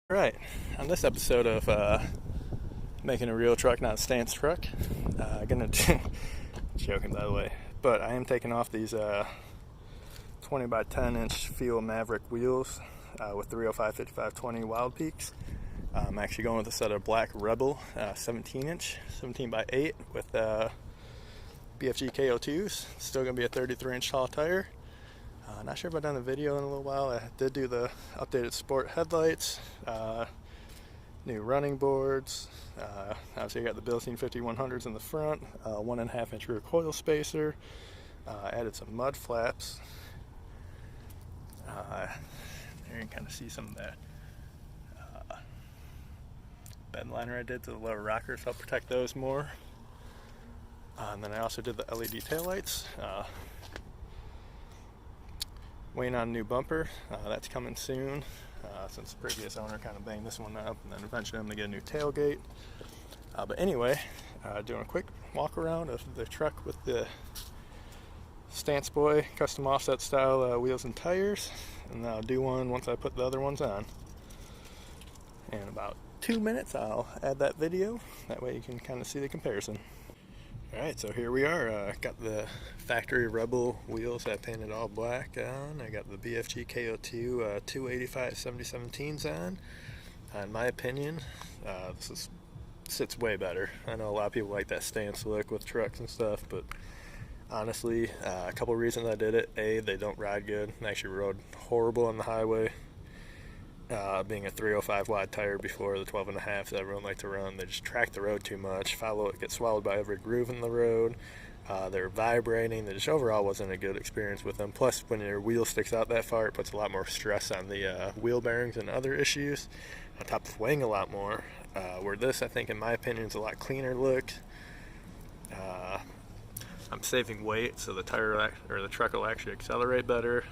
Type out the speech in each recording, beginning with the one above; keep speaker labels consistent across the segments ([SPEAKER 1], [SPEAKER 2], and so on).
[SPEAKER 1] Right, on this episode of making a real truck, not a stance truck, gonna do, joking by the way, but I am taking off these 20 by 10 inch Feel Maverick wheels with 305 5520 Wild Peaks. I'm actually going with a set of black Rebel 17 inch, 17 by 8 with BFG KO2s. Still gonna be a 33 inch tall tire. Not sure if I've done a video in a little while. I did do the updated sport headlights, new running boards. Obviously I got the Bilstein 5100s in the front, 1.5 inch rear coil spacer, added some mud flaps. There you can kind of see some of that bed liner I did to the lower rockers, help protect those more. And then I also did the LED taillights. Waiting on a new bumper. That's coming soon, since the previous owner kind of banged this one up, and then eventually I'm going to get a new tailgate. But anyway, doing a quick walk around of the truck with the Stance Boy custom offset style wheels and tires, and I'll do one once I put the other ones on. In about 2 minutes I'll add that video, that way you can kind of see the comparison. Alright, so here we are. Got the factory Rebel wheels I painted all black on. I got the BFG KO2 285 7017s on. In my opinion, sits way better. I know a lot of people like that stance look with trucks and stuff, but honestly, a couple of reasons I did it. A, they don't ride good. I actually rode horrible on the highway. Being a 305 wide tire before the 12.5 that everyone liked to run, they just track the road too much, follow it, get swallowed by every groove in the road. They're vibrating. They just overall wasn't a good experience with them. Plus, when your wheel sticks out that far, it puts a lot more stress on the wheel bearings and other issues, on top of weighing a lot more. Where this, I think, in my opinion, is a lot cleaner look. I'm saving weight, so the tire or the truck will actually accelerate better.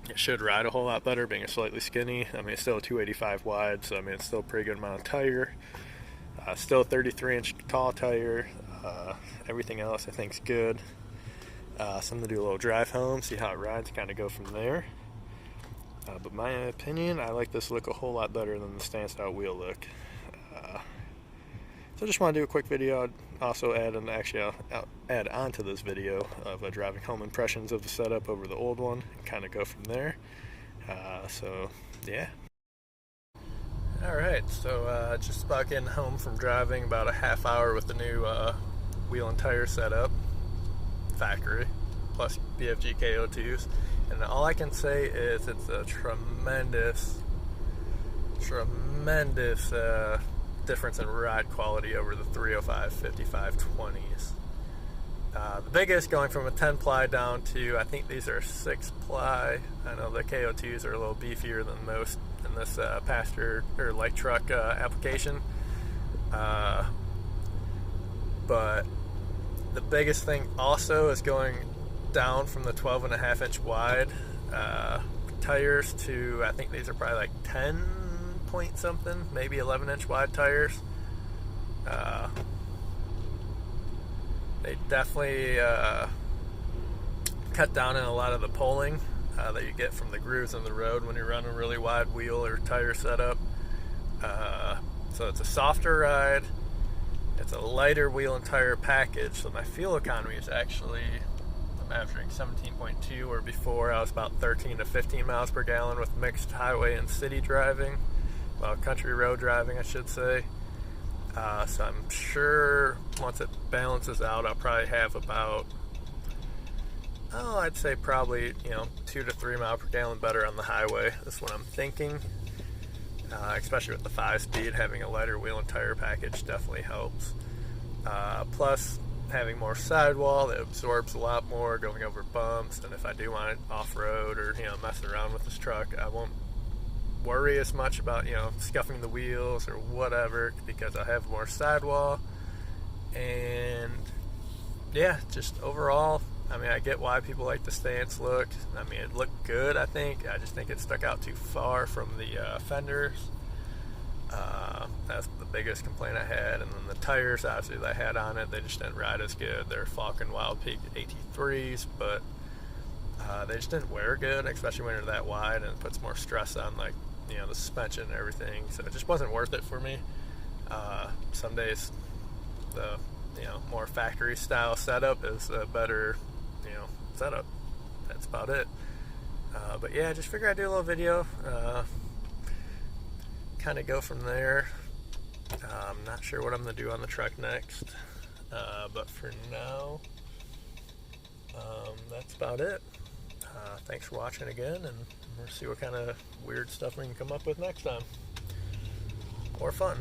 [SPEAKER 1] It should ride a whole lot better, being a slightly skinny. I mean, it's still a 285 wide, so I mean, it's still a pretty good amount of tire. Still a 33 inch tall tire. Everything else I think is good. So I'm going to do a little drive home, see how it rides, kind of go from there. But my opinion, I like this look a whole lot better than the stance out wheel look. So I just want to do a quick video. I'd also add I'll add on to this video of driving home impressions of the setup over the old one, and kind of go from there. So yeah. Alright, so just about getting home from driving, about a half hour with the new wheel and tire setup, factory, plus BFG KO2s. And all I can say is it's a tremendous difference in ride quality over the 305 5520s. The biggest, going from a 10 ply down to, I think these are 6 ply. I know the KO2s are a little beefier than most in this passenger or light truck application. But the biggest thing also is going down from the 12.5 inch wide tires to, I think these are probably like 10 point something, maybe 11 inch wide tires. They definitely cut down on a lot of the pulling that you get from the grooves in the road when you're running a really wide wheel or tire setup. So it's a softer ride, it's a lighter wheel and tire package, so my fuel economy is actually, I'm averaging 17.2, where before I was about 13 to 15 miles per gallon with mixed highway and city driving. Well, country road driving, I should say. So I'm sure once it balances out, I'll probably have about, I'd say probably, 2 to 3 miles per gallon better on the highway. That's what I'm thinking. Especially with the 5-speed, having a lighter wheel and tire package definitely helps. Plus, having more sidewall, that absorbs a lot more going over bumps. And if I do want it off-road or, messing around with this truck, I won't worry as much about scuffing the wheels or whatever, because I have more sidewall. And yeah, just overall, I mean, I get why people like the stance look. I mean, it looked good, I think. I just think it stuck out too far from the fenders. That's the biggest complaint I had. And then the tires, obviously, that I had on it, they just didn't ride as good. They're Falken Wild Peak AT3s, but They just didn't wear good, especially when they're that wide, and it puts more stress on, like, you know, the suspension and everything. So it just wasn't worth it for me. Some days the, you know, more factory style setup is a better, you know, setup. That's about it. But yeah, just figure I'd do a little video, kind of go from there. I'm not sure what I'm going to do on the truck next, but for now, that's about it. Thanks for watching again, and we'll see what kind of weird stuff we can come up with next time. More fun.